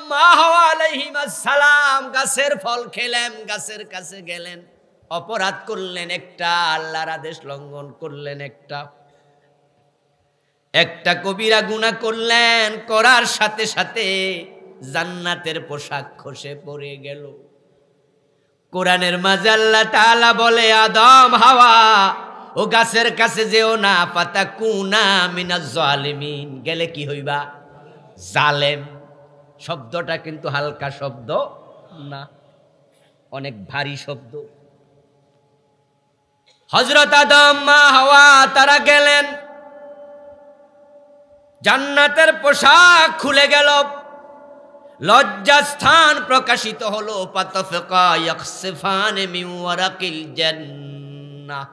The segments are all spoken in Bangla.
মা হাওয়া আলাইহিস সালাম গাছের ফল খেলেন, গাছের কাছে গেলেন, অপরাধ করলেন একটা, আল্লাহর আদেশ লঙ্ঘন করলেন একটা কবিরা গুনাহ করলেন, করার সাথে সাথে জান্নাতের পোশাক খসে পড়ে গেল। কোরআনের মাঝে আল্লাহ তাআলা বলে, আদম হাওয়া ও গাছের কাছে যেও না, ফাতাকুনা মিনাজ জালিমিন, গেলে কি হইবা? জালেম। শব্দটা কিন্তু হালকা শব্দ না, অনেক ভারী শব্দ। হযরত আদম মা হাওয়া তারা গেলেন, জান্নাতের পোশাক খুলে গেল, লজ্জাস্থান প্রকাশিত হলো। পাতাফিকা ইয়াখসিফান মিন ওয়ারাকিল জান্নাহ,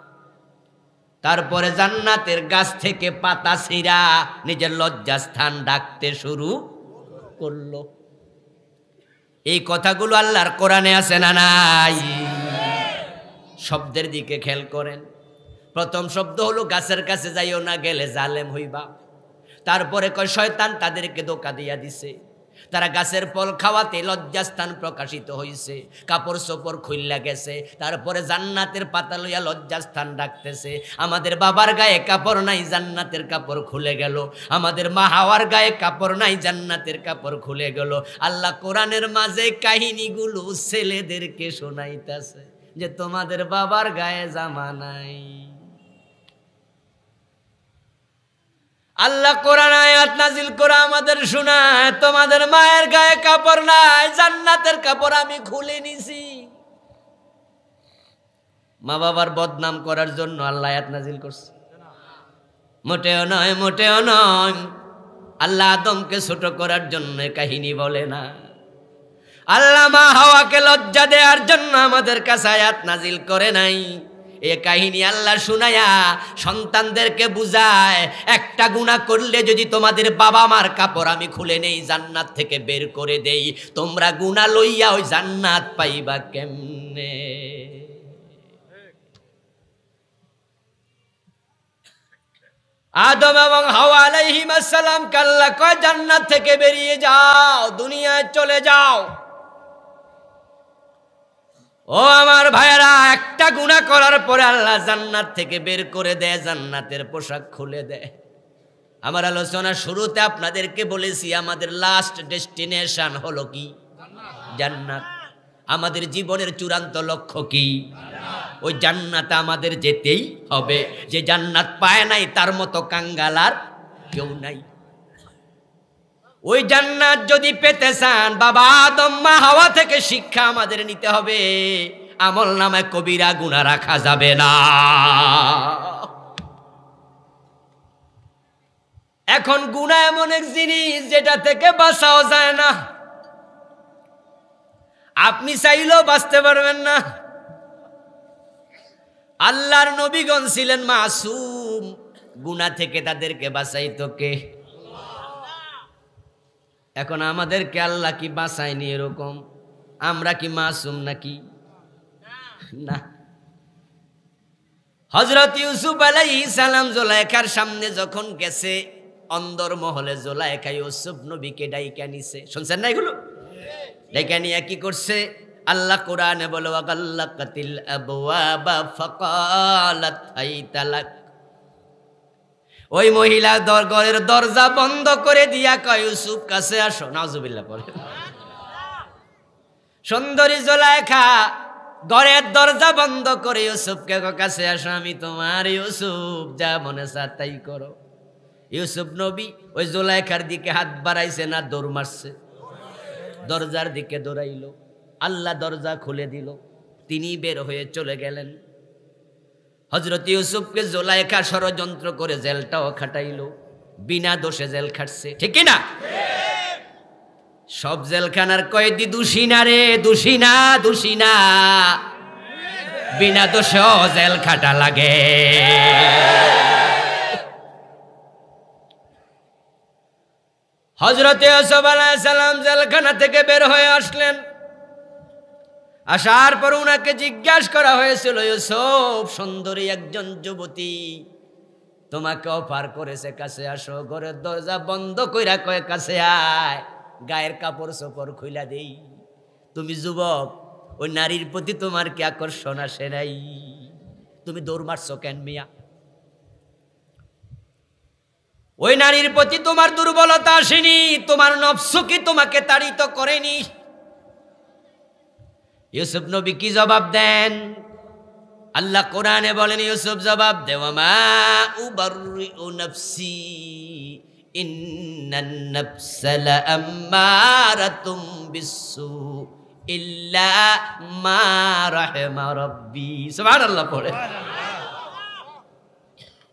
তারপরে জান্নাতের গাছ থেকে পাতা ছিঁড়া নিজের লজ্জাস্থান ঢাকতে শুরু করলো। এই কথাগুলো আল্লাহর কোরআনে আছে না নাই? শব্দের দিকে খেয়াল করেন। প্রথম শব্দ হলো গাছের কাছে যাইও না, গেলে জালেম হইবা। তারপরে কয় শয়তান তাদেরকে ধোঁকা দিয়া দিছে, তারা গাছের ফল খাওয়াতে লজ্জাস্থান প্রকাশিত হইছে, কাপড় চোপড় খুইল্লা গেছে। তারপরে জান্নাতের পাতা লইয়া লজ্জাস্থান ডাকতেছে। আমাদের বাবার গায়ে কাপড় নাই, জান্নাতের কাপড় খুলে গেল। আমাদের মা হাওয়ার গায়ে কাপড় নাই, জান্নাতের কাপড় খুলে গেল। আল্লাহ কোরআনের মাঝে কাহিনীগুলো ছেলেদেরকে শোনাইতেছে যে তোমাদের বাবার গায়ে জামা নাই। আল্লাহ কোরআন আয়াত নাজিল করে আমাদের শোনায়, তোমাদের মায়ের গায়ে কাপড় নাই, জান্নাতের কাপড় আমি খুলে নিছি। মা বাবার বদনাম করার জন্য আল্লাহ আয়াত নাজিল করছে? মোটেও নয়, মোটেও নয়। আল্লাহ আদমকে ছোট করার জন্য কাহিনী বলে না, আল্লাহ মা হাওয়াকে লজ্জা দেওয়ার জন্য আমাদের কাছে আয়াত নাজিল করে নাই। এ কাহিনী আল্লাহ শুনায়া সন্তানদেরকে বুঝায়, একটা গুনাহ করলে যদি তোমাদের বাবা মার কাপড় আমি খুলে নেই, জান্নাত থেকে বের করে দেই, তোমরা গুনাহ লইয়া ওই জান্নাত পাইবা কেমনে? আদম এবং হাওয়া আলাইহিস সালাম আল্লাহ কয় জান্নাত থেকে বেরিয়ে যাও, দুনিয়ায় চলে যাও। ও আমার ভাইয়েরা, একটা গুনাহ করার পরে আল্লাহ জান্নাত থেকে বের করে দেয়, জান্নাতের পোশাক খুলে দেয়। আমার আলোচনা শুরুতে আপনাদেরকে বলেছি আমাদের লাস্ট ডেস্টিনেশন হলো কি? জান্নাত। আমাদের জীবনের চূড়ান্ত লক্ষ্য কি? ওই জান্নাতে আমাদের যেতেই হবে। যে জান্নাত পায় নাই তার মতো কাঙ্গাল আর কেউ নাই। ওই জান্নাত যদি পেতে চান, বাবা আদম মা হাওয়া থেকে শিক্ষা আমাদের নিতে হবে। আমল নামে কবিরা গুনাহ রাখা যাবে না। এখন গুনাহ এমন এক জিনিস যেটা থেকে বাঁচাও যায় না, আপনি চাইলেও বাঁচতে পারবেন না। আল্লাহর নবীগণ ছিলেন মাসুম, গুনাহ থেকে তাদেরকে বাঁচাইতো কে? এখন আমাদেরকে আল্লাহ কি বাঁচায়নি এরকম? আমরা কি মাসুম নাকি? না। হযরত ইউসুফ আলাইহিস সালাম জুলাইখার সামনে যখন গেছে, অন্দর মহলে জুলাইখা ইউসুফ নবীকে ডাইকা নিছে। শুনছেন না এগুলো? ডাইকা নিয়ে কি করছে? আল্লাহ কোরআনে বলে, ওয়াগাল্লাকাতিল আবওয়াবা ফাকালাত হাইতা লাক। ওই মহিলা ঘরের দরজা বন্ধ করে দিয়া কয়, ইউসুফ কাছে আসো। নাউজুবিল্লাহ পড়ে। সুন্দরী জুলাইখা ঘরের দরজা বন্ধ করে ইউসুফকে কাছে আসো, আমি তোমার ইউসুফ, যা মনে চায় তাই করো। ইউসুফ নবী ওই জুলাইখার দিকে হাত বাড়াইছে না দৌড় মারছে? দরজার দিকে দৌড়াইলো। আল্লাহ দরজা খুলে দিল, তিনি বের হয়ে চলে গেলেন। হযরত ইউসুফকে জুলাইখা ষড়যন্ত্র করে জেলটাও খাটাইলো, বিনা দোষে জেল খাটছে, ঠিক কি না? সব জেলখানার কয়েদি দোষী না রে, দোষী না, দোষী না। বিনা দোষেও জেল খাটা লাগে। হযরত ইউসুফ আলাইহিস সালাম জেলখানা থেকে বের হয়ে আসলেন। আসার পর উনাকে জিজ্ঞাসা করা হয়েছিল, ইউসুফ সুন্দরী একজন যুবতী তোমাকে অফার করেছে, কাছে আসো। ঘরের দরজা বন্ধ কইরা কয় কাছে আয়। গায়ের কাপড় চোপড় খুইলা দেই। তুমি যুবক, ওই নারীর প্রতি তোমার কি আকর্ষণ আসে নাই? তুমি দৌড় মারছো কেন মিয়া? ওই নারীর প্রতি তোমার দুর্বলতা আসেনি? তোমার নফস কি তোমাকে তাড়িত করেনি? ইউসুফ নবী কি জবাব দেন? আল্লাহ কোরআনে বলেন, ইউসুফ জবাব দেওয়া, মা উবাররিউ নাফসি ইন্নান নাফসা লাআম্মারাতুম বিসসু ইল্লা মা রাহিমা রাব্বি। সুবহানাল্লাহ পড়ে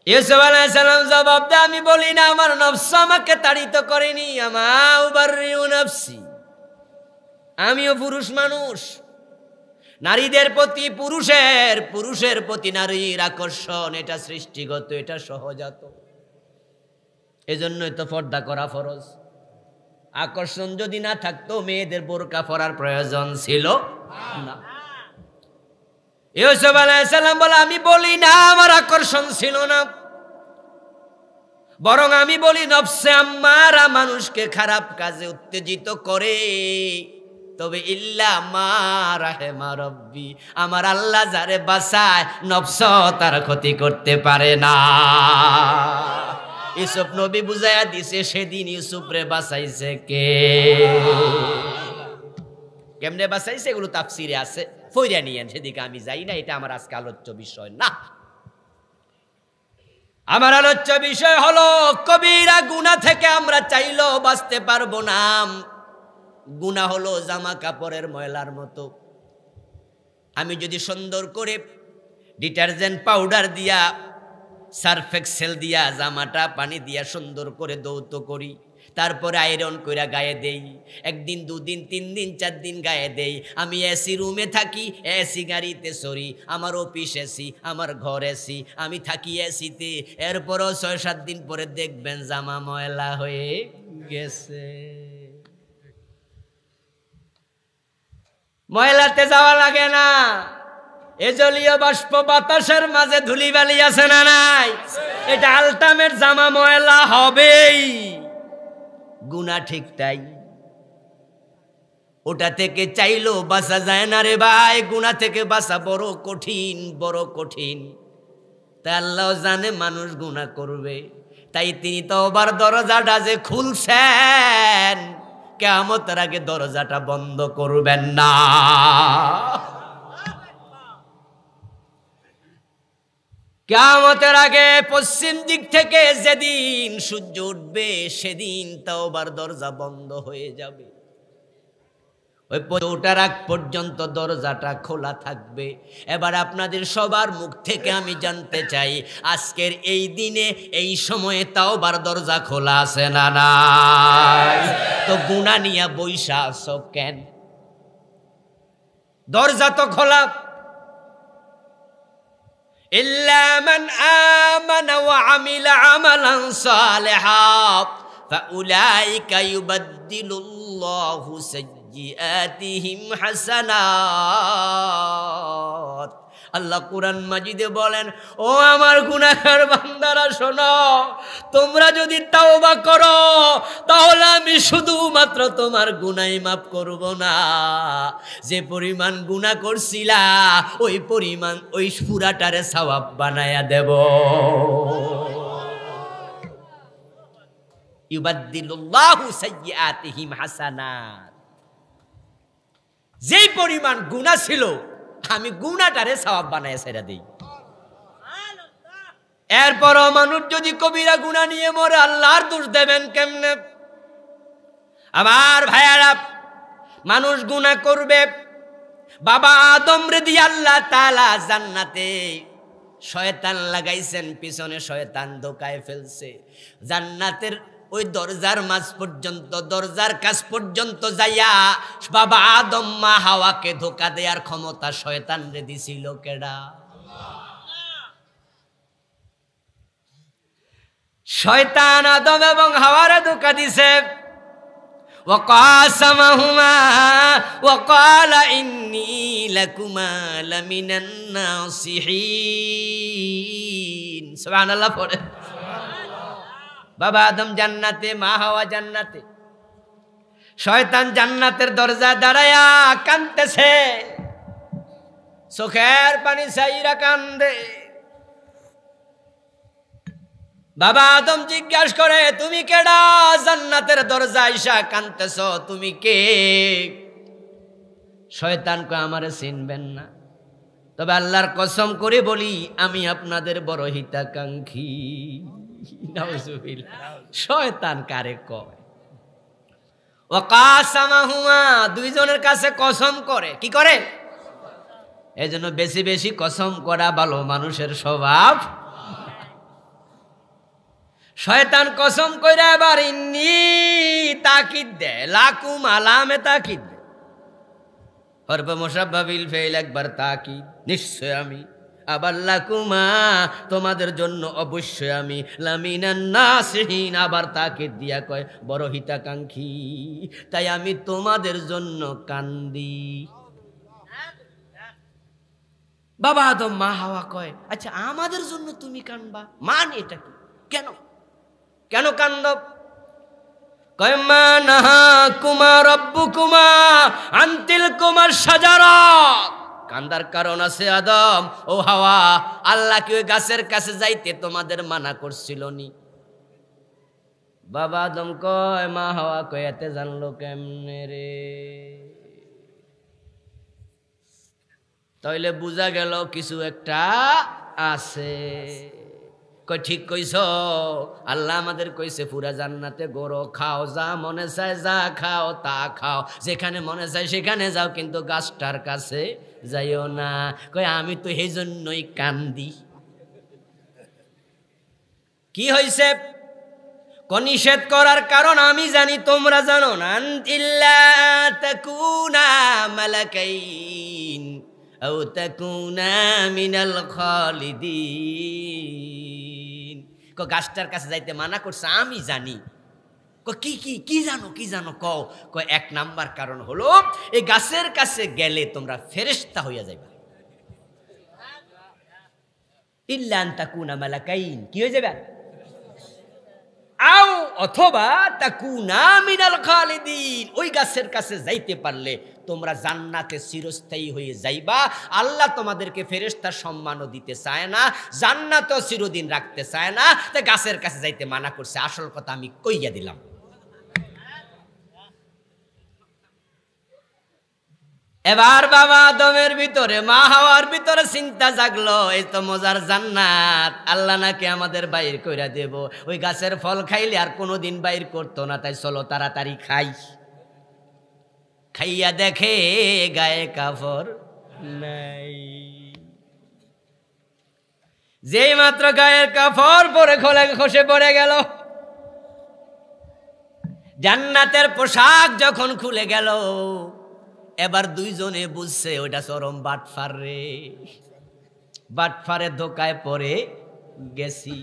ইউসুফ আলাইহিস সালাম জবাব দেন, আমি বলি না আমার নফস আমাকে তাড়িত করেনি। মা উবাররিউ নাফসি, আমিও পুরুষ মানুষ। নারীদের প্রতি পুরুষের প্রতি নারীর আকর্ষণ এটা সৃষ্টিগত, এটা সহজাত। এজন্যই তো পর্দা করা ফরজ। আকর্ষণ যদি না থাকতো মেয়েদের বোরকা পরার প্রয়োজন ছিল না। ইউসুফ আলাইহিস সালাম বলে, আমি বলি না আমার আকর্ষণ ছিল না, বরং আমি বলি নফসে আম্মারা মানুষকে খারাপ কাজে উত্তেজিত করে। তবে ইল্লা মা রাহিমা রাব্বি, আমার আল্লাহ যারে বাঁচায় নফস তার ক্ষতি করতে পারে না। ইউসুফ নবী বুঝাইয়া দিছে, সেদিন ইউসুফরে বাঁচাইছে কে? কেমনে বাঁচাইছে এগুলো তাফসিরে আছে, ফইরা নিয়েন, সেদিকে আমি যাই না, এটা আমার আজকে আলোচ্য বিষয় না। আমার আলোচ্য বিষয় হলো কবিরা গুনাহ থেকে আমরা চাইলেও বাঁচতে পারবো না। গুনাহ হলো জামা কাপড়ের ময়লার মতো। আমি যদি সুন্দর করে ডিটারজেন্ট পাউডার দিয়া, সার্ফ এক্সেল দিয়া, জামাটা পানি দিয়া সুন্দর করে ধৌত করি, তারপরে আয়রন কইরা গায়ে দেই, একদিন দুদিন 3 দিন 4 দিন গায়ে দেই। আমি এসি রুমে থাকি, এসি গাড়িতে চড়ি, আমার অফিস এসি, আমার ঘর এসি, আমি থাকি এসিতে। এরপরও 6-7 দিন পরে দেখবেন জামা ময়লা হয়ে গেছে। ময়লাতে যাওয়া লাগে না, এ জলীয় বাষ্প বাতাসের মাঝে ধুলিবালি আছে না নাই? এটা আলটিমেট জামা ময়লা হবেই। গুনাহ ঠিক তাই, ওটা থেকে চাইলেও বাঁচা যায় না রে ভাই। গুনাহ থেকে বাঁচা বড় কঠিন, বড় কঠিন। তাই আল্লাহ জানে মানুষ গুনাহ করবে, তাই তিনি তওবার দরজাটা যে খুলছেন, কিয়ামতের আগে দরজাটা বন্ধ করবেন না। কিয়ামতের আগে পশ্চিম দিক থেকে যেদিন সূর্য উঠবে, সেদিন তওবার দরজা বন্ধ হয়ে যাবে। ওই ওঠার আগ পর্যন্ত দরজাটা খোলা থাকবে। এবার আপনাদের সবার মুখ থেকে আমি জানতে চাই, আজকের এই দিনে এই সময়ে তওবার দরজা খোলা আছে না নাই? তো গুনাহ নিয়া বইসা আছো কেন? দরজা তো খোলা। ইল্লা মান আমানা ওয়া আমিলা আমালান সালিহান ফাউলাইকা ইউবাদদিলুল্লাহু সাইয়্যাতিহিম হাসানাত। আল্লাহ কুরআন মাজিদে বলেন, ও আমার গুনাহগার বান্দারা শোনো, তোমরা যদি তাওবা করো তাহলে আমি শুধুমাত্র তোমার গুনাহই মাফ করব না, যে পরিমাণ গুনাহ করছিলা ওই পরিমাণ ওই পুরাটারে সওয়াব বানায়া দেব। ইউবাদদিলুল্লাহু সাইয়্যাতিহিম হাসানাত। যেই পরিমাণ গুনাহ ছিল আমি গুনাহটারে সওয়াব বানায়া ছেড়ে দেই। এরপরও মানুষ যদি কবিরা গুনাহ নিয়ে মরে, আল্লাহর দোষ দেবেন কেমনে? আমার ভাইয়ারা, মানুষ গুনাহ করবে। বাবা আদম রে দিয়ে আল্লাহ তাআলা জান্নাতে শয়তান লাগাইছেন, পিছনে শয়তান ধোকায় ফেলছে। জান্নাতের ওই দরজার মাঝ পর্যন্ত, দরজার কাছ পর্যন্ত যাইয়া বাবা আদম মা হাওয়াকে ধোকা দেওয়ার ক্ষমতা শয়তান রে দিছিল কেডা? শয়তান আদম এবং হাওয়ারে ধোকা দিছে। وقاسمهما وقال إني لكما لمن الناصحين। সুবহানাল্লাহ পড়ে। বাবা আদম জান্নাতে, মা হাওয়া জান্নাতে। শয়তান জান্নাতের দরজায় দাঁড়ায়া কাঁদতেছে, চোখের পানি ছাইরা কান্দে। বাবা আদম জিজ্ঞাসা করে, তুমি কেডা? জান্নাতের দরজায় আইসা কাঁদতেছ, তুমি কে? শয়তান কয়, আমারে চিনবেন না, তবে আল্লাহর কসম করে বলি আমি আপনাদের বড় হিতাকাঙ্ক্ষী। নাউজুবিল্লাহ। শয়তান কারে কয়? ওয়াকাসামাহুমা, দুইজনের কাছে কসম করে। কি করে? এজন্য বেশি বেশি কসম করা ভালো মানুষের স্বভাব। শয়তান কসম কইরা এবার ইন্নী তাকিদ দে, লাকুম আলামে তাকিদ দে, হরফ মুসাব্বা বিল ফাইল একবার তাকিদ, নিশ্চয় আমি, আবার লাকুমা তোমাদের জন্য অবশ্যই আমি, লামিনান নাসিহিন আবার তাকিদ দিয়া কয় বড় হিতাকাঙ্ক্ষী, তাই আমি তোমাদের জন্য কান্দি। বাবা আদম মা হাওয়া কয়, আচ্ছা আমাদের জন্য তুমি কানবা, মান এটা কি? কেন কেন কান্দ? কয় মা নাহাকুমা রাব্বুকুমা আন তিলকুমার শাজারা। কান্দার কারণ আছে আদম ও হাওয়া, আল্লাহ কি ওই গাছের কাছে যাইতে তোমাদের মানা করছিল নি? বাবা আদম কয়, মা হাওয়া কয়, এতে জানলো কেমনে রে? তাইলে বুঝা গেল কিছু একটা আছে। কই ঠিক কইছ, আল্লাহ আমাদের কইছে পুরা জান্নাতে গরো খাও, যা মনে চায় যা খাও তা খাও, যেখানে মনে চায় সেখানে যাও, কিন্তু গাছটার কাছে যাইও না। কই আমি তো এই জন্যই কান্দি। কি হইছে? নিষেধ করার কারণ আমি জানি, তোমরা জানো না। ইল্লা তাকুনা মালাকাইন আও তাকুনা মিনাল খালিদিন। গাছটার কাছে যাইতে মানা করছে আমি জানি। কি কি কি জানো? কি জানো কও? এক নাম্বার কারণ হলো এই গাছের কাছে গেলে তোমরা ফেরেশতা হইয়া যাইবা। ইল্লা আন তাকুনা মালাকাইন, কি হয়ে যাবে? আও অথবা তাকুনা মিনাল খালিদিন, ওই গাছের কাছে যাইতে পারলে তোমরা জান্নাতে চিরস্থায়ী হয়ে যাইবা। আল্লাহ তোমাদেরকে ফেরেশতার সম্মানও দিতে চায় না, জান্নাতও চিরদিন রাখতে চায় না, তাই গাছের কাছে যাইতে মানা করছে। আসল কথা আমি কইয়া দিলাম। এবার বাবা আদমের ভিতরে মা হাওয়ার ভিতরে চিন্তা জাগলো, এই তো মজার জান্নাত, আল্লাহ নাকি আমাদের বাইর কইরা দেব। ওই গাছের ফল খাইলে আর কোনোদিন বাইর করতো না, তাই চলো তাড়াতাড়ি খাই। খাইয়া দেখে গায়ে কাপড় নাই। যেই মাত্র গায়ের কাপড় পরে খসে পড়ে গেল, জান্নাতের পোশাক যখন খুলে গেল, এবার দুইজনে বুঝছে ওইটা চরম বাটফার রে, বাটফারের ধোকায় পড়ে গেছি।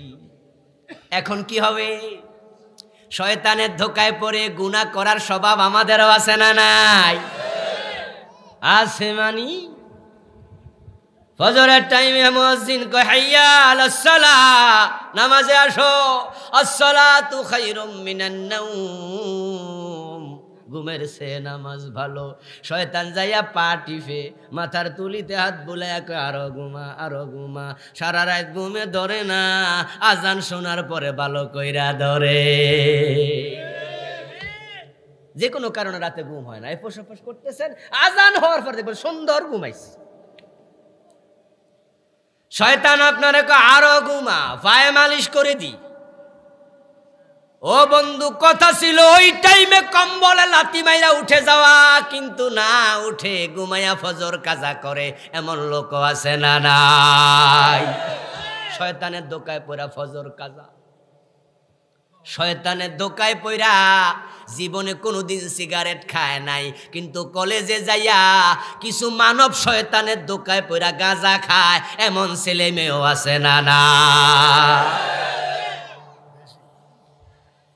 এখন কি হবে? শয়তানের ধোকায় পড়ে গুনাহ করার স্বভাব আমাদেরও আছে না নাই? আছে মানি। ফজরের টাইমে মুয়াজ্জিন কয় হাইয়া আলাস সালাহ, নামাজে আসো, আস-সালাতু খায়রুম মিনান নাওম, ঘুমের সে নামাজ ভালো। শয়তান যাইয়া পা টিপে মাথার তুলিতে হাত বুলাইয়া কয় আরো ঘুমা আরো ঘুমা। সারা রাত ঘুমে ধরে না, আজান শোনার পরে ভালো কইরা ধরে। যে কোনো কারণে রাতে ঘুম হয় না, এফোস এফোস করতেছেন, আজান হওয়ার পর দেখবেন সুন্দর ঘুমাইছে। শয়তান আপনারা কয় আরো ঘুমা, পায়ে মালিশ করে দি। ও বন্ধু, কথা ছিল ওই টাইমে কম্বলে লাথি মাইরা উঠে যাওয়া, কিন্তু না, উঠে ঘুমাইয়া ফজর কাজা করে এমন লোক আছে না নাই? শয়তানের ধোকায় পড়া ফজর কাজা। শয়তানের ধোকায় পড়া জীবনে কোনোদিন সিগারেট খায় নাই, কিন্তু কলেজে যাইয়া কিছু মানব শয়তানের ধোকায় পড়া গাঁজা খায় এমন ছেলে মেয়েও আছে না না?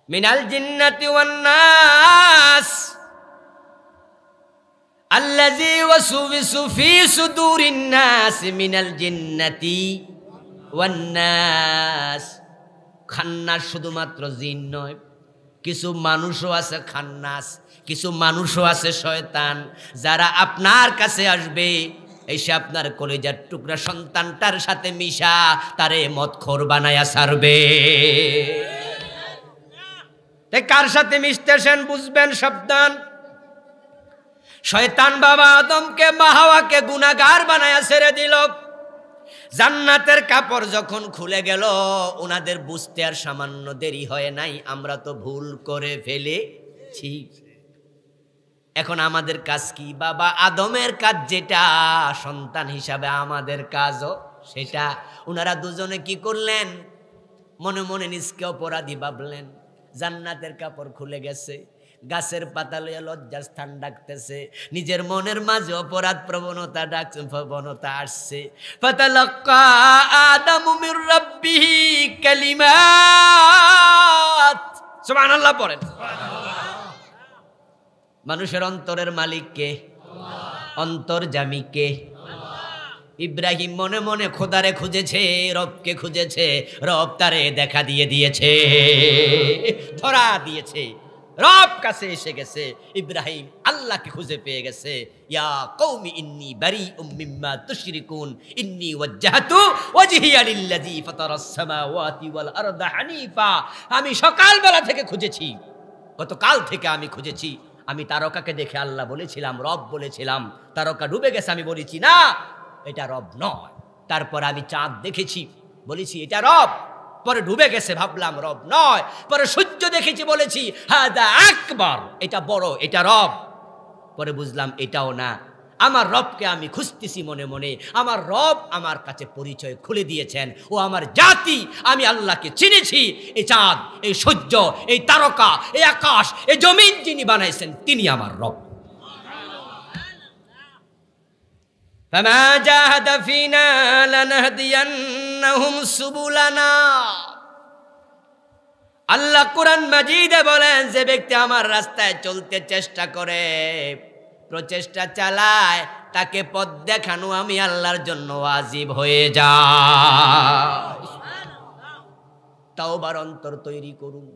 মিনাল জিন্নাতি ওয়ান নাস আল্লাযী ওয়াসওয়িসু ফী সুদুরিন নাস মিনাল জিন্নাতি ওয়ান নাস। খান্নাস শুধুমাত্র জিন নয়, কিছু মানুষও আছে খান্নাস। কিছু মানুষও আছে শয়তান, যারা আপনার কাছে আসবে, এসে আপনার কলেজার টুকরা সন্তানটার সাথে মিশা তারে মদখোর বানায়া ছাড়বে। কার সাথে মিশতেছেন বুঝবেন, সাবধান। শয়তান বাবা আদমকে মা হাওয়াকে গুনাহগার বানায়া ছেড়ে দিল। জান্নাতের কাপড় যখন খুলে গেল, ওনাদের বুঝতে আর সামান্য দেরি হয় নাই, আমরা তো ভুল করে ফেলেছি। এখন আমাদের কাজ কি? বাবা আদমের কাজ যেটা, সন্তান হিসাবে আমাদের কাজও সেটা। ওনারা দুজনে কি করলেন? মনে মনে নিজকে অপরাধী ভাবলেন। জান্নাতের কাপড় খুলে গেছে, গাছের পাতা লইয়া লজ্জার স্থান ডাকতেছে, নিজের মনের মাঝে অপরাধ প্রবণতা আসছে। ফাতালাক্কা আদামু মির রাব্বিহি কালিমাত, সুবহানাল্লাহ পড়েন। মানুষের অন্তরের মালিক কে? অন্তর্যামী কে? ইব্রাহিম মনে মনে খোদারে খুঁজেছে, রবকে খুঁজেছে, রব তারে দেখা দিয়ে দিয়েছে, ধরা দিয়েছে, রব কাছে এসে গেছে। ইব্রাহিম আল্লাহকে খুঁজে পেয়ে গেছে। ইয়া কওমি ইন্নী বারিউম মিম্মা তুশরিকুন ইন্নী ওয়াজ্জাহতু ওয়াজহিয়া লিল্লাযী ফাতারাস সামাওয়াতি ওয়াল আরদা হানিফা। আমি সকালবেলা থেকে খুঁজেছি, গতকাল থেকে আমি খুঁজেছি। আমি তারকাকে দেখে আল্লাহ বলেছিলাম, রব বলেছিলাম, তারকা ডুবে গেছে, আমি বলেছি না এটা রব নয়। তারপর আমি চাঁদ দেখেছি, বলেছি এটা রব, পরে ডুবে গেছে, ভাবলাম রব নয়। পরে সূর্য দেখেছি, বলেছি হাদা আকবার, এটা বড়, এটা রব। পরে বুঝলাম এটাও না। আমার রবকে আমি খুঁজতেছি মনে মনে, আমার রব আমার কাছে পরিচয় খুলে দিয়েছেন, ও আমার জাতি, আমি আল্লাহকে চিনেছি। এই চাঁদ, এই সূর্য, এই তারকা, এই আকাশ, এই জমিন যিনি বানাইছেন তিনি আমার রব। ফামা জাহাদা ফিনা লানাহদিয়ান্নাহুম সুবুলানা। আল্লাহ কোরআন মাজিদে বলেন, যে ব্যক্তি আমার রাস্তায় চলতে চেষ্টা করে, প্রচেষ্টা চালায়, তাকে পথ দেখানো আমি আল্লাহর জন্য ওয়াজিব হয়ে যায়। তাওবার অন্তর তৈরি করুন।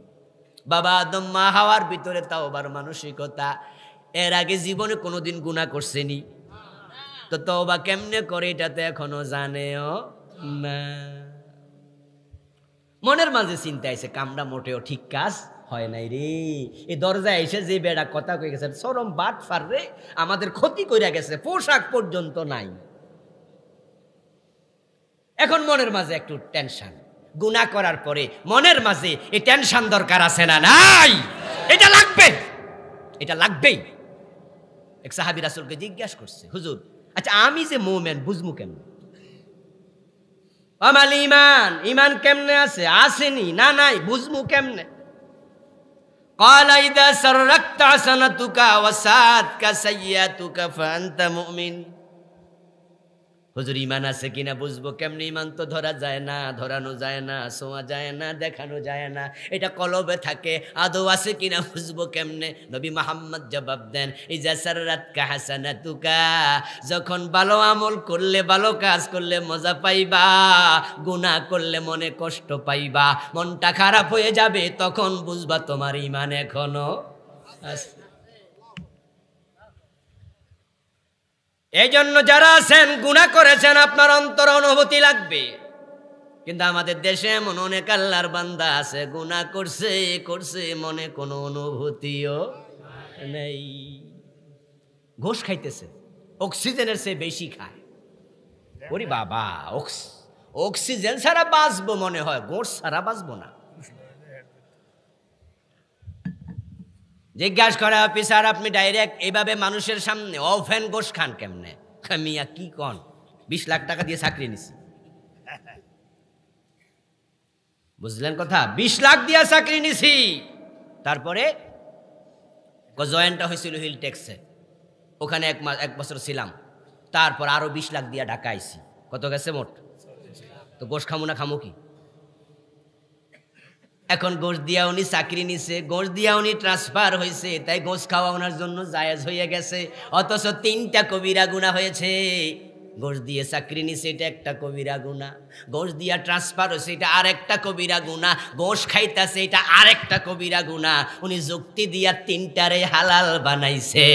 বাবা আদম মা হাওয়ার ভিতরে তাওবার মানসিকতা। এর আগে জীবনে কোনোদিন গুনাহ করছেনি, তো তওবা কেমনে করে এটা তো এখনো জানেও না। মনের মাঝে চিন্তা আছে, কামটা মোটেও ঠিক কাজ হয় নাই রে। এই দরজায় এসে যে বেড়া কথা কয়ে গেছে, চরম বাট ফার রে, আমাদের ক্ষতি কইরা গেছে, পোশাক পর্যন্ত নাই। এখন মনের মাঝে একটু টেনশন। গুনাহ করার পরে মনের মাঝে এই টেনশন দরকার আছে না? নাই, এটা লাগবে, এটা লাগবেই। এক সাহাবী রাসূলকে জিজ্ঞাসা করছে, হুজুর আচ্ছা আমি যে মুমিন বুঝমু কেমনে? আমাল ঈমান, ঈমান কেমনে আছে? আসেনি না, নাই, বুঝমু কেমনে? ক্বালা ইযা সাররাকতা হাসানাতুকা ওয়া সাআতকা সাইয়্যাতুকা ফাআনতা মুমিন। হুজুর ঈমান আছে কিনা বুঝবো কেমনে? ঈমান তো ধরা যায় না, ধরানো যায় না, ছোঁয়া যায় না, দেখানো যায় না, এটা কলবে থাকে। আদৌ আছে কিনা বুঝবো কেমনে? নবী মুহাম্মদ জবাব দেন, ইযা সাররাতকা হাসানাতুকা, যখন ভালো আমল করলে, ভালো কাজ করলে মজা পাইবা, গুনাহ করলে মনে কষ্ট পাইবা, মনটা খারাপ হয়ে যাবে, তখন বুঝবা তোমার ঈমান এখনো আছে। এই জন্য যারা আছেন গুনাহ করেছেন, আপনার অন্তর অনুভূতি লাগবে। কিন্তু আমাদের দেশে এমন অনেক আল্লাহর বান্দা আছে, গুনাহ করছে করছে, মনে কোনো অনুভূতিও নেই। ঘুষ খাইতেছে, অক্সিজেনের চেয়ে বেশি খায়। ওরে বাবা, অক্সিজেন ছাড়া বাঁচবো মনে হয়, ঘুষ ছাড়া বাঁচবো না। জিজ্ঞাসা করে অফিসার, আপনি ডাইরেক্ট এইভাবে মানুষের সামনে অফেন গোশ খান কেমনে? মিয়া কি কন, 20 লাখ টাকা দিয়ে চাকরি নিছি। বুঝলেন কথা? 20 লাখ দিয়ে চাকরি নিছি। তারপরে জয়েন্টটা হয়েছিল হিল ট্যাক্সে, ওখানে 1 বছর ছিলাম। তারপর আরো 20 লাখ দিয়ে ঢাকা আইছি। কত গেছে মোট? তো গোশ খামু না খামু কি? এখন গোশ দিয়া উনি চাকরি নিছে, গোশ দিয়া উনি ট্রান্সফার হয়েছে, তাই গোশ খাওয়া ওনার জন্য জায়েজ হয়ে গেছে। অথচ 3টা কবিরা গুনাহ হয়েছে। ঘোষ দিয়ে চাকরি নিছে এটা একটা কবিরা গুনাহ, ঘোষ দিয়া ট্রান্সফার হয়েছে এটা আরেকটা কবিরা গুনাহ, ঘোষ খাইতেছে এটা আরেকটা কবিরা গুনাহ। উনি যুক্তি দিয়া তিনটারে হালাল বানাইছে।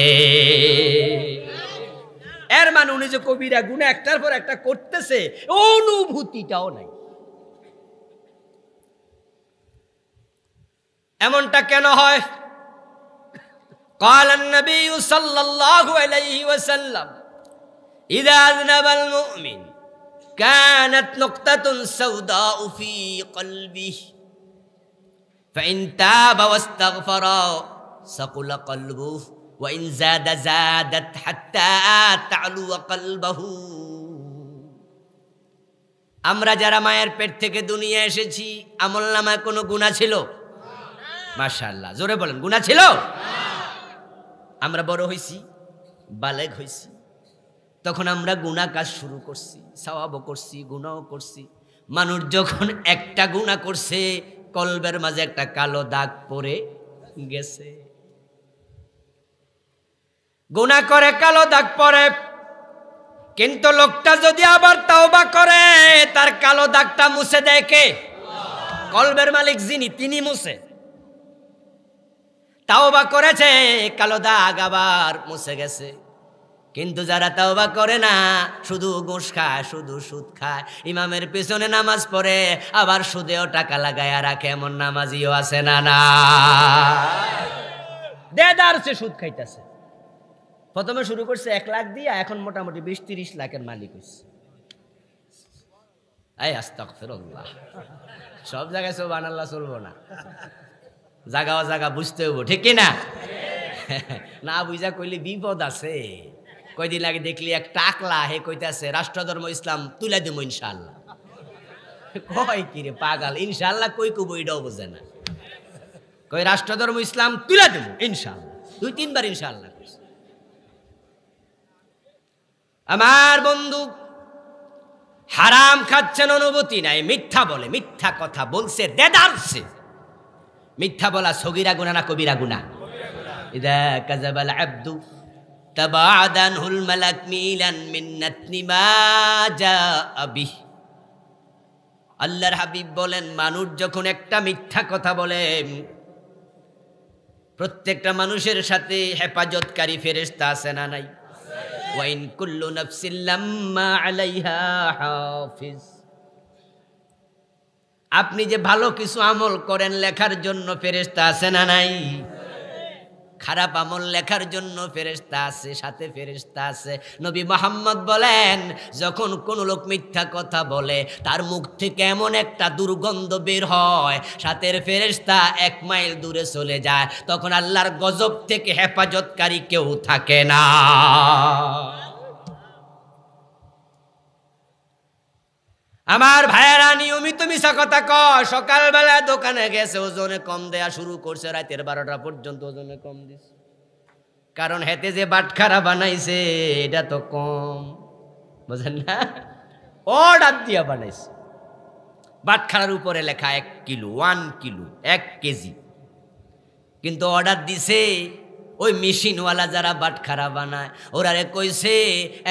এর মানে উনি যে কবিরা গুনাহ একটার পর একটা করতেছে অনুভূতিটাও নাই। এমনটা কেন হয়? قال النبي صلى الله عليه وسلم إذا أذنب المؤمن كانت نقطة سوداء في قلبه فإن تاب واستغفر ثقل قلبه وإن زاد زادت حتى تعلو قلبه। আমরা যারা মায়ের পেট থেকে দুনিয়া এসেছি আমলনামায় কোনো গুনাহ ছিল? মাশাআল্লাহ, জোরে বলেন, গুনাহ ছিল? আমরা বড় হইছি, বালেগ হইছি, তখন আমরা গুনাহ কাজ শুরু করছি, সওয়াবও করছি, গুনাহও করছি। মানুষ যখন একটা গুনাহ করছে কলবের মাঝে একটা কালো দাগ পড়ে গেছে। গুনাহ করে কালো দাগ পড়ে, কিন্তু লোকটা যদি আবার তাওবা করে তার কালো দাগটা মুছে দেয় কে? কলবের মালিক যিনি, তিনি মুছে। তাওবা করেছে, কালো দাগ আবার মুছে গেছে। কিন্তু যারা তাওবা করে না, শুধু ঘুষ খায়, শুধু সুদ খায়, ইমামের পিছনে নামাজ পড়ে আবার সুদেও টাকা লাগায়া রাখে, এমন নামাজিও আছে না? না, দেদারছে, সুদ খাইতেছে। প্রথমে শুরু করছে 1 লাখ দিয়া, এখন মোটামুটি 20-30 লাখের মালিক হইছে। এই আস্তাগফিরুল্লাহ, সব জায়গায় সুবহানাল্লাহ চলবো না, জাগা জাগা বুঝতে হইব, ঠিক কিনা? না বুঝা কইলে বিপদ আছে। কয়দিন আগে দেখলি এক টাকলা হে কইতাছে রাষ্ট্রধর্ম ইসলাম তুলে দেবো ইনশাআল্লাহ। কয় কি রে পাগল, ইনশাআল্লাহ কই কব এটাও বোঝে না। কই রাষ্ট্রধর্ম ইসলাম তুলে দেবো ইনশাআল্লাহ, 2-3 বার ইনশাআল্লাহ। আমার বন্ধু, হারাম খাচ্ছেন অনুভূতি নাই, মিথ্যা বলে, মিথ্যা কথা বলছে, দেদারছে। মিথ্যা বলা সগীরা গুনাহ না কবিরা গুনাহ? ইদা কাযাবাল আবদু তাবাদানহুল মালাক মিলান মিন নাতনি মা জাআ বিহ। আল্লাহর হাবিব বলেন, মানুষ যখন একটা মিথ্যা কথা বলে, প্রত্যেকটা মানুষের সাথে হেফাজতকারী ফেরেশতা আছে না নাই? ওয়া ইন কুল্লু নাফসিন লাম্মা আলাইহা হাফিজ। আপনি যে ভালো কিছু আমল করেন লেখার জন্য ফেরেশতা আছে না নাই? খারাপ আমল লেখার জন্য ফেরেশতা আছে, সাথে ফেরেশতা আছে। নবী মুহাম্মদ বলেন, যখন কোন লোক মিথ্যা কথা বলে তার মুখ থেকে এমন একটা দুর্গন্ধ বের হয়, সাথের ফেরেশতা 1 মাইল দূরে চলে যায়, তখন আল্লাহর গজব থেকে হেফাজতকারী কেউ থাকে না। আমার ভাইয়েরা নিয়মিত মিছা কথা কয়। সকালবেলা দোকানে গেছে, ওজনে কম দেয়া শুরু করছে, রাতের 12টা পর্যন্ত ওজনে কম দিছে। কারণ হেতে যে বাটখারা বানাইছে এটা তো কম, বুঝেন না? অর্ডার দিয়া বানাইছে। বাটখারার উপরে লেখা 1 কিলো, 1 কিলো, 1 কেজি, কিন্তু অর্ডার দিছে ওই মেশিনওয়ালা যারা বাটখারা বানায়, ওরারে কইছে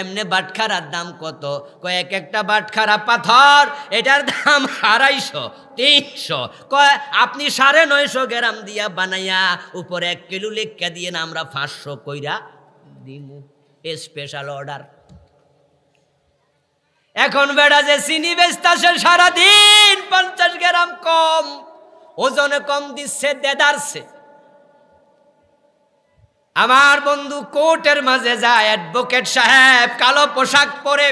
এমনি বাটখারার দাম কত? কয় এক একটা বাটখারা পাথর, এটার দাম 250-300। কয় আপনি 950 গ্রাম দিয়া বানাইয়া উপরে 1 কিলো লেখা দিয়ে না, আমরা 500 কইরা দিমু, স্পেশাল অর্ডার। এখন বেড়া যে চিনি বেচতাছে সারাদিন 50 গ্রাম কম, ওজনে কম দিচ্ছে, দেদারছে। আমার বন্ধু কোর্টের মাঝে যায়, অ্যাডভোকেট সাহেব কালো পোশাক পরে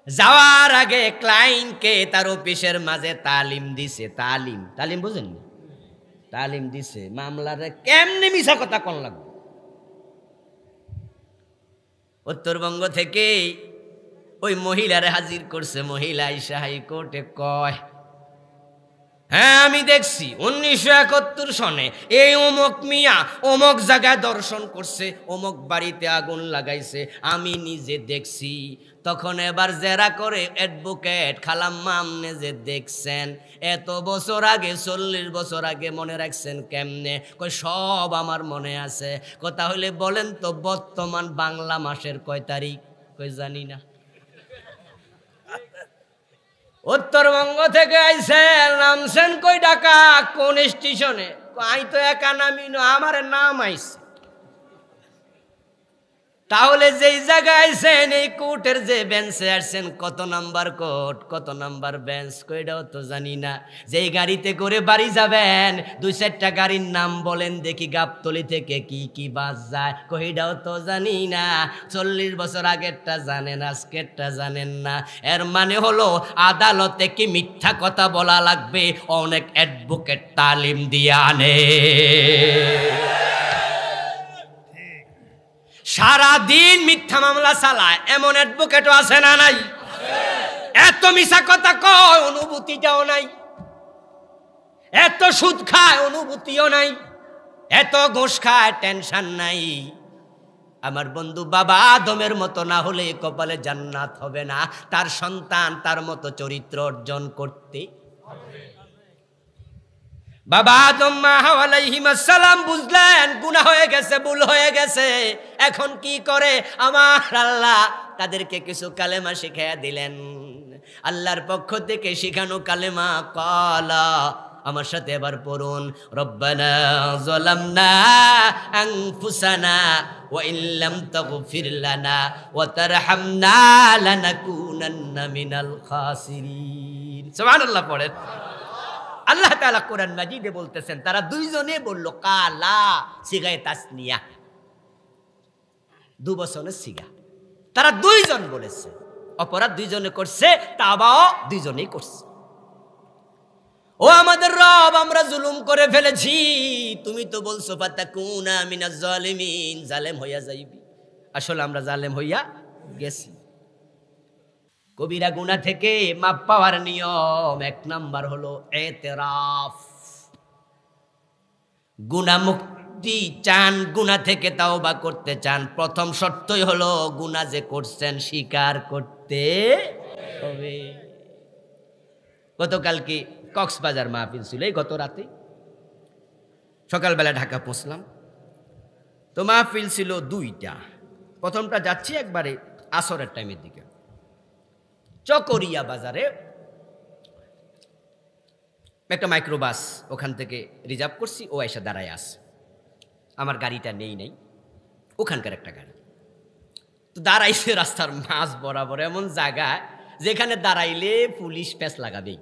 যাওয়ার আগে ক্লায়েন্টকে তার অফিসের মাঝে তালিম দিছে। তালিম বুঝেন? তালিম দিছে মামলারে কেমনে মিছা কথা কোন লাগবে। উত্তরবঙ্গ থেকে ওই মহিলারে হাজির করছে। মহিলা আইসা হাইকোর্টে কয়, হ্যাঁ আমি দেখছি 1971 সনে এই অমুক মিয়া অমুক জায়গায় দর্শন করছে, অমুক বাড়িতে আগুন লাগাইছে, আমি নিজে দেখছি। তখন এবার জেরা করে অ্যাডভোকেট, খালাম্মা আপনি যে দেখছেন এত বছর আগে, 40 বছর আগে মনে রাখছেন কেমনে? কই সব আমার মনে আছে। কথা হলে বলেন তো বর্তমান বাংলা মাসের কয় তারিখ? কই জানি না। উত্তরবঙ্গ থেকে আইছেন, নামছেন কই ঢাকা, কোন স্টেশনে? আই তো একা নামি না, আমার নাম আইছে। তাহলে যেই জায়গায় আইছেন, এই কোর্টের যে বেঞ্চে আসছেন, কত নাম্বার কোর্ট, কত নাম্বার বেঞ্চ, কইটাও তো জানি না। যেই গাড়িতে করে বাড়ি যাবেন, 2-4টা গাড়ির নাম বলেন দেখি, গাবতলি থেকে কি কি বাস যায়, কইটাও তো জানি না। 40 বছর আগেরটা জানেন, আজকেরটা জানেন না। এর মানে হলো আদালতে কি মিথ্যা কথা বলা লাগবে, অনেক অ্যাডভোকেট তালিম দিয়ে আনে। সারাদিন মিথ্যা মামলা চালায় এমন অ্যাডভোকেটও আছে না নাই? এত মিছা কথা কয়, অনুভূতিটাও নাই। এত সুদ খায়, অনুভূতিও নাই। এত ঘুষ খায়, টেনশন নাই। আমার বন্ধু বাবা আদমের মতো না হলে কপালে জান্নাত হবে না। তার সন্তান তার মতো চরিত্র অর্জন করতে বাবা আদম মা হাওয়া আলাইহিস সালাম বুঝলেন গুনাহ হয়ে গেছে, ভুল হয়ে গেছে। এখন কি করে আমার আল্লাহ তাদেরকে কিছু কালেমা শিখিয়ে দিলেন। আল্লাহর পক্ষ থেকে শিখানো কালেমা, কালা, আমার সাথে এবার পড়ুন, রব্বানা যালামনা আনফুসানা ওয়া ইল্লাম তাগফির লানা ওয়া তারহামনা লানাকুনান্না মিনাল খাসিরিন। সুবহানাল্লাহ পড়েন। আল্লাহ তাআলা কোরআন মাজিদে বলতেছেন, তারা দুইজনে বলল কালা, সিগায়ে তাসনিয়া, দুবচনের সিগা। তারা দুইজন বলেছে, অপরাধ দুইজনে করছে, তাওবাও দুইজনেই করছে। ও আমাদের রব, আমরা জুলুম করে ফেলেছি, তুমি তো বলছো ফাতাকুনা মিনাজ জালিমিন, জালেম হইয়া যাইবি। আসলে আমরা জালেম হইয়া গেছি। কবিরা গুনাহ থেকে মাপ পাওয়ার নিয়ম 1 নাম্বার হলো এতেরাফ। গুনাহ মুক্তি চান, গুনাহ থেকে তাওবা করতে চান, প্রথম শর্তই হলো গুনাহ যে করছেন স্বীকার করতে হবে। গতকাল কি কক্সবাজার মাহফিল ছিল, এই গত রাতে। সকালবেলা ঢাকা পৌঁছলাম, তো মাহফিল ছিল 2টা। প্রথমটা যাচ্ছি একবারে আসরের টাইমের দিকে, চকরিয়া বাজারে একটা মাইক্রোবাস ওখান থেকে রিজার্ভ করছি, ও এসে দাঁড়ায় আছে। আমার গাড়িটা নেই, ওখানকার একটা গাড়ি। তো দাঁড়াইছে রাস্তার মাঝ বরাবর, এমন জায়গায় যেখানে দাঁড়াইলে পুলিশ প্যাঁচ লাগাবেই।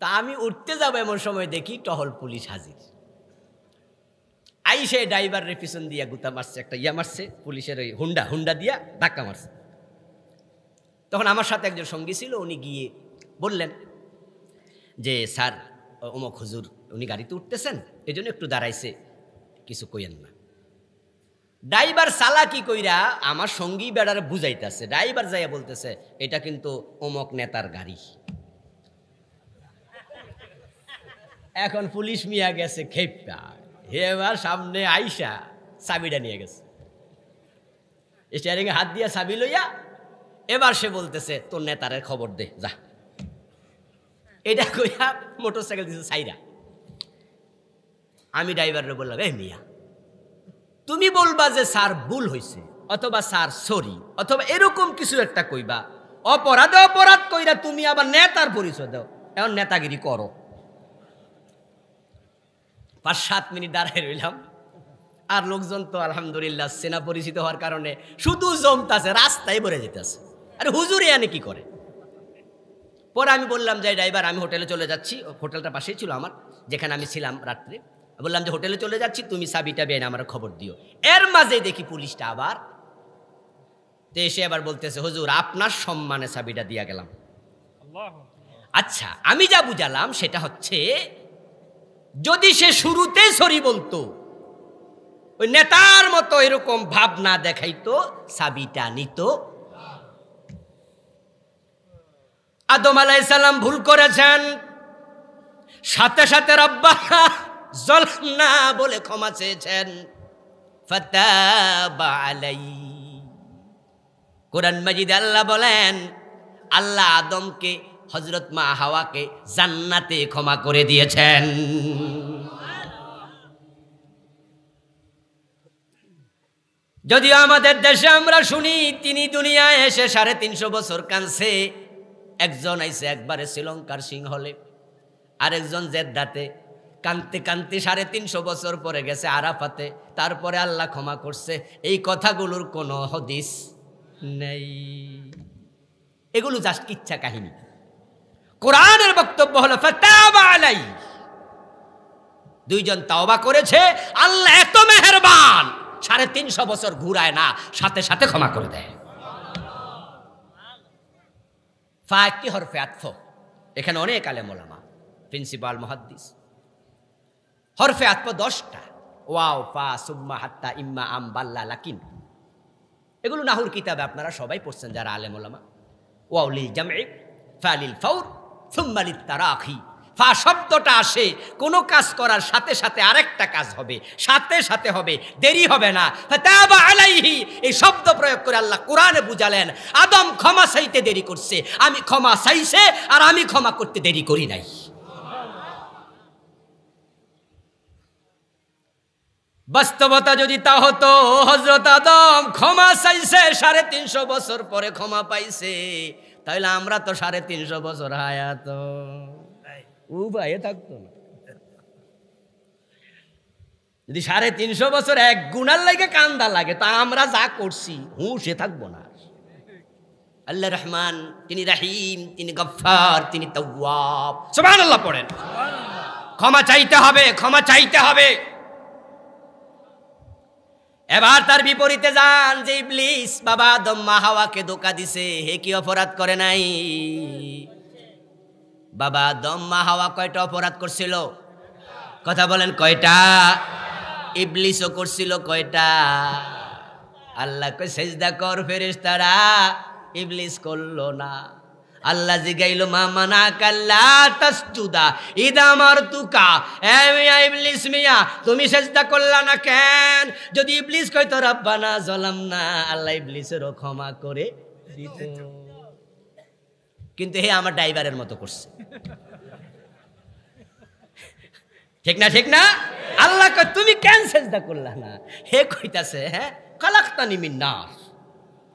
তা আমি উঠতে যাবো এমন সময় দেখি টহল পুলিশ হাজির। আইসে ড্রাইভারের পিছন দিয়া গুতা মারছে, একটা মারছে, পুলিশের ওই হুন্ডা দিয়া ধাক্কা মারছে। তখন আমার সাথে একজন সঙ্গী ছিল, উনি গিয়ে বললেন যে স্যার অমুক হুজুর উনি গাড়িতে উঠতেছেন, এই জন্য একটু দাঁড়াইছে, কিছু কইেন না। ড্রাইভার চালাকি কইরা আমার সঙ্গী বেড়ারে বুঝাইতেছে, ড্রাইভার যাইয়া বলতেছে এটা কিন্তু অমুক নেতার গাড়ি। এখন পুলিশ মিয়া গেছে খেপা, এবার সামনে আইসা চাবিটা নিয়ে গেছে, স্টিয়ারিং হাত দিয়া চাবি লইয়া এবার সে বলতেছে তোর নেতারের খবর দে যা। এটা কইয়া মোটরসাইকেল দিছে সাইরা। আমি ড্রাইভারে বললাম, এ মিয়া তুমি বলবা যে স্যার ভুল হয়েছে, অথবা স্যার সরি, অথবা এরকম কিছু একটা কইবা। অপরাধ কইরা তুমি আবার নেতার পরিচয় দাও, এখন নেতাগিরি করো। 5-7 মিনিট দাঁড়ায় রইলাম। আর লোকজন তো আলহামদুলিল্লাহ সেনা পরিচিত হওয়ার কারণে শুধু জমতাছে, রাস্তায় ভরে যেতেছে। আরে হুজুরে আনে কি করে? পরে আমি বললাম যে ড্রাইভার আমি হোটেলে চলে যাচ্ছি, হোটেলটা পাশেই ছিল আমার যেখানে আমি ছিলাম রাত্রে। বললাম যে হোটেলে চলে যাচ্ছি, তুমি চাবিটা বেন আমার খবর দিও। এর মাঝে দেখি পুলিশটা আবার এসে আবার বলতেছে হুজুর আপনার সম্মানে চাবিটা দিয়া গেলাম। আচ্ছা, আমি যা বুঝালাম সেটা হচ্ছে যদি সে শুরুতে সরি বলতো, ওই নেতার মতো এরকম ভাবনা দেখাইতো, চাবিটা নিত। আদম আলাইহিস সালাম ভুল করেছেন, সাথে সাথে রব্বানা যালামনা বলে ক্ষমা চেয়েছেন, ফাতাবা আলাইহি। কোরআন মাজিদে আল্লাহ বলেন, আল্লাহ আদমকে, হযরত মা হাওয়াকে জান্নাতে ক্ষমা করে দিয়েছেন। যদিও আমাদের দেশে আমরা শুনি তিনি দুনিয়ায় এসে 350 বছর কাঁদছে। একজন আইছে একবারে শ্রীলঙ্কার সিংহলে, আরেকজন জেদ্দাতে, কানতে কানতে 350 বছর পরে গেছে আরাফাতে, তারপরে আল্লাহ ক্ষমা করছে। এই কথাগুলোর কোনো হাদিস নেই, এগুলো জাস্ট কিচ্ছা কাহিনী। কোরআনের বক্তব্য হলো ফাতাবা আলাই, দুইজন তাওবা করেছে, আল্লাহ এত মেহেরবান 350 বছর ঘুরায় না, সাথে সাথে ক্ষমা করে দেয়। ফা কি হরফে আতফ, এখানে অনেক আলেম ওলামা, প্রিন্সিপাল মুহাদ্দিস, হরফে আতফ 10টা, ওয়াও ফা সুম্মা হাত্তা ইম্মা আম বাল্লা লাকিন, এগুলো নাহুর কিতাবে আপনারা সবাই পড়ছেন যারা আলেম ওলামা। ওয়াও লিল জামঈ, ফা লিল ফাওর, সুম্মা লিত তারাখি। ফা শব্দটা আসে কোনো কাজ করার সাথে সাথে আরেকটা কাজ হবে, সাথে সাথে হবে, দেরি হবে না। ফাতাবা আলাইহি, এই শব্দ প্রয়োগ করে আল্লাহ কোরআনে বুঝালেন আদম ক্ষমা চাইতে দেরি করছে, আমি ক্ষমা চাইছে আর আমি ক্ষমা করতে দেরি করি নাই। বাস্তবতা যদি তা হতো, হযরত আদম ক্ষমা চাইছে 350 বছর পরে ক্ষমা পাইছে, তাহলে আমরা তো 350 বছর হায়াত উভয়ে থাকতো না। যদি 350 বছর এক গুনার লাগে কান্দা লাগে, তা আমরা যা করছি হুঁশে থাকবো না। আল্লাহ রহমান, তিনি রাহিম, তিনি গফফার, তিনি তাওয়াব। সুবহানাল্লাহ পড়েন। ক্ষমা চাইতে হবে, ক্ষমা চাইতে হবে। এবার তার বিপরীতে যান যে ইবলিস বাবা আদম মা হাওয়াকে ধোঁকা দিছে, হে কি অপরাধ করে নাই? বাবা আদম মা হাওয়া কয়টা অপরাধ করছিল? কথা বলেন কয়টা? ইবলিসও করছিল কয়টা? আল্লাহ কই সেজদা কর ফেরেশতারা, ইবলিস করলো না। আল্লাহ জিগাইলো মা মানাকা লা তাসজুদা ইদা আমারতুকা, এ মিয়া ইবলিস মিয়া তুমি সেজদা করলা না কেন? যদি ইবলিস কইতো রব্বানা যালামনা, আল্লাহ ইবলিসেরও ক্ষমা করে দিত। কিন্তু হে আমার ড্রাইভারের মতো করছে, ঠিক না? ঠিক না? আল্লাহ কয় তুমি কেন সেজদা করলা না? হে কইতাছে হ্যাঁ খালাকতানি মিন নার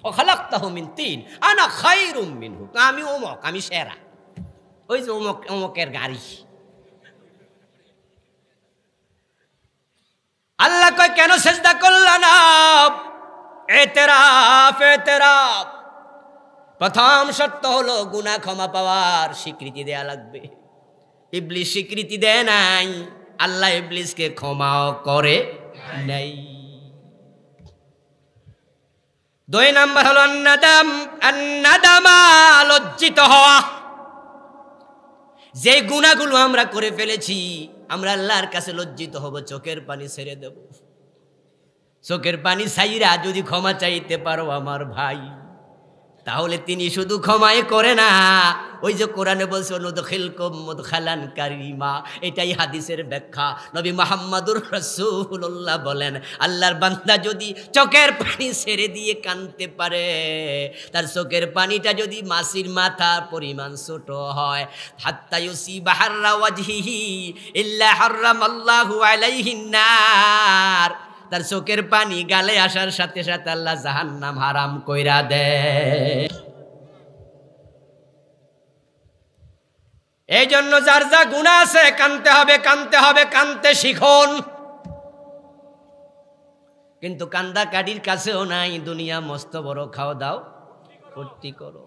ওয়া খালাকতাহু মিন তিন আনা খায়রুম মিনহু, আমি অমক, আমি সেরা। ওই যে অমকের গাড়ি। আল্লাহ কয় কেন সেজদা করলা না? এতেরাফ, এতেরাফ। প্রথম শর্ত হলো গুনাহ ক্ষমা পাওয়ার স্বীকৃতি দেয়া লাগবে। ইবলিস স্বীকৃতি দেয় নাই, আল্লাহ ইবলিসকে ক্ষমাও করে নাই। 2 নাম্বার হলো আন্নাদামা, লজ্জিত হওয়া। যে গুনাহগুলো আমরা করে ফেলেছি, আমরা আল্লাহর কাছে লজ্জিত হব, চোখের পানি ছেড়ে দেব। চোখের পানি ছাইরা যদি ক্ষমা চাইতে পারো আমার ভাই, তাহলে তিনি শুধু ক্ষমাই করে না, ওই যে কোরআনে বলছে নুদখিলকুম মুদখালান কারীমা, এটাই হাদিসের ব্যাখ্যা। নবী মুহাম্মদুর রাসূলুল্লাহ বলেন আল্লাহর বান্দা যদি চোখের পানি ছেড়ে দিয়ে কাঁদতে পারে, তার চোখের পানিটা যদি মাছির মাথা পরিমাণ ছোট হয়, হাত্তা ইউসিবা হাররা ওয়াজহিহি ইল্লা হারামাল্লাহু আলাইহিন নার, তার চোখের পানি গালে আসার সাথে সাথে আল্লাহ জাহান্নাম হারাম কইরা দেয়। এই জন্য যার যা গুনাহ আছে কানতে হবে, কানতে হবে, কানতে শিখুন। কিন্তু কান্দা কাটির কাছেও নাই, দুনিয়া মস্ত বড় খাও দাও ফুর্তি করো।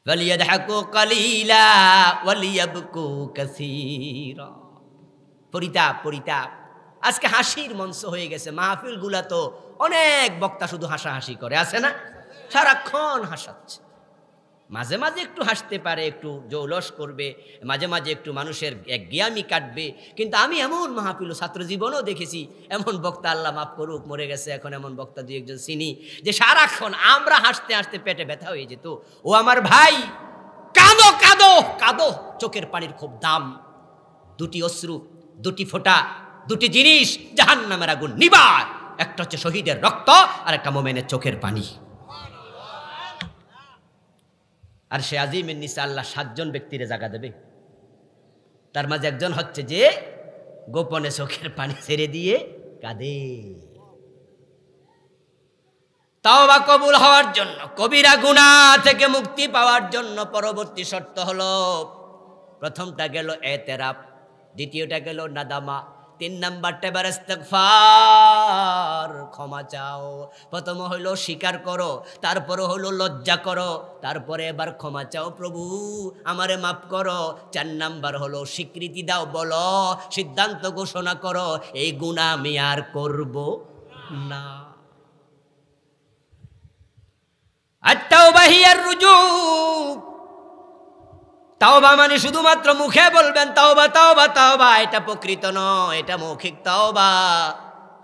ওয়ালিয়াদহাকু কালিলা ওয়ালিয়াবকু কাসীরা। পরিতাপ, পরিতাপ। আজকে হাসির মঞ্চ হয়ে গেছে মাহফিলগুলা, তো অনেক বক্তা শুধু হাসাহাসি করে, আছে না? সারাক্ষণ হাসাচ্ছে। মাঝে মাঝে একটু হাসতে পারে, একটু জৌলস করবে, মাঝে মাঝে একটু মানুষের জ্ঞানী কাটবে। কিন্তু আমি এমন মাহফিল ছাত্র জীবনও দেখেছি, এমন বক্তা, আল্লাহ মাফ করুক, মরে গেছে এখন, এমন বক্তা 2-1 জন চিনি, যে সারাক্ষণ আমরা হাসতে হাসতে পেটে ব্যথা হয়ে যেত। ও আমার ভাই, কাঁদো কাঁদো কাঁদো, চোখের পানির খুব দাম। 2টি অশ্রু, 2টি ফোঁটা, 2টি জিনিস জাহান্নামের আগুন নিবার। একটা হচ্ছে শহীদের রক্ত, আর একটা মোমেনের চোখের পানি। আর সে আজিমের নিচে আল্লাহ 7 জন ব্যক্তিরে জায়গা দেবে। তার মাঝে একজন হচ্ছে যে গোপনে চোখের পানি ছেড়ে দিয়ে কাঁদে। তাওবা কবুল হওয়ার জন্য, কবিরা গুনাহ থেকে মুক্তি পাওয়ার জন্য পরবর্তী শর্ত হলো, প্রথমটা গেল এতেরাফ, দ্বিতীয়টা গেল নাদামা, 3 নাম্বারটা এবার ইস্তিগফার, ক্ষমা চাও। প্রথম হলো স্বীকার করো, তারপরে হলো লজ্জা করো, তারপরে এবার ক্ষমা চাও, প্রভু আমারে মাফ করো। 4 নাম্বার হলো স্বীকৃতি দাও, বলো, সিদ্ধান্ত ঘোষণা করো, এই গুনাহ আমি আর করব না। আত-তাওবা হিয়ার রুজু, তাওবা মানে শুধুমাত্র মুখে বলবেন তাওবা তাওবা তাওবা, এটা প্রকৃত নয়, এটা মৌখিক তাওবা।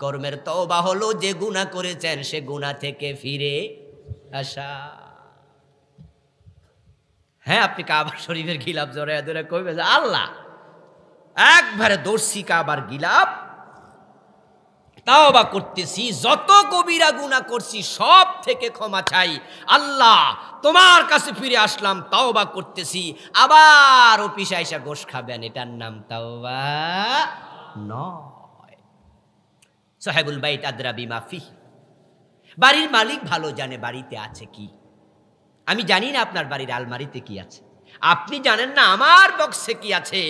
কর্মের তাওবা হলো যে গুনাহ করেছেন সে গুনাহ থেকে ফিরে আসা। হ্যাঁ, আপনি কাবা শরীফের গিলাফ জড়ায় ধরে কইবেন আল্লাহ একবারে দর্শি কাবার গিলাফ, তাওবা করতেছি, যত কবিরা গুনাহ করছি সব থেকে ক্ষমা চাই, আল্লাহ তোমার কাছে ফিরে আসলাম, তাওবা করতেছি। আবার অফিসে আইসা গোশ খাবেন, এটার নাম তাওবা নয়। সাহেবুল বাইত আদরা বিমা ফিহি, বাড়ির মালিক ভালো জানে বাড়িতে আছে কি। আমি জানি না আপনার বাড়ির আলমারিতে কি আছে, আপনি জানেন না আমার বক্সে কি আছে।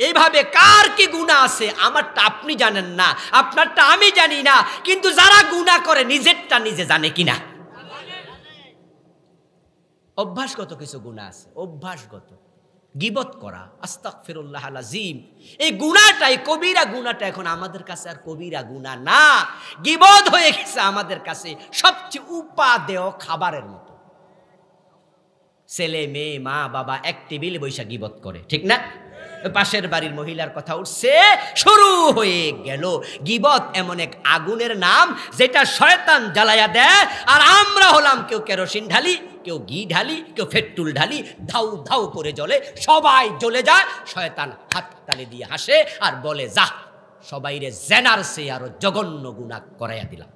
এইভাবে কার কি গুনাহ আছে আমারটা আপনি জানেন না, আপনারটা আমি জানি না, কিন্তু যারা গুনাহ করে নিজেরটা নিজে জানে কিনা। অভ্যাসগত কিছু গুনাহ আছে, অভ্যাসগত। গীবত করা, আস্তাগফিরুল্লাহ আল আযীম, এই গুনাহটাই কবিরা গুনাহটা এখন আমাদের কাছে আর কবিরা গুনাহ না, গীবত হয়ে গেছে আমাদের কাছে সবচেয়ে উপাদেয় খাবারের মতো। ছেলে মেয়ে মা বাবা এক টেবিলে বৈশা গীবত করে, ঠিক না? পাশের বাড়ির মহিলার কথা উঠছে, শুরু হয়ে গেল। গীবত এমন এক আগুনের নাম যেটা শয়তান জ্বালায়া দেয়, আর আমরা হলাম কেউ কেরোসিন ঢালি, কেউ ঘি ঢালি, কেউ পেট্রোল ঢালি, ধাউ ধাউ করে জ্বলে, সবাই জ্বলে যায়। শয়তান হাত তালি দিয়ে হাসে আর বলে, যা সবাইরে জেনার সে আরো জঘন্য গুনাহ করাইয়া দিলাম।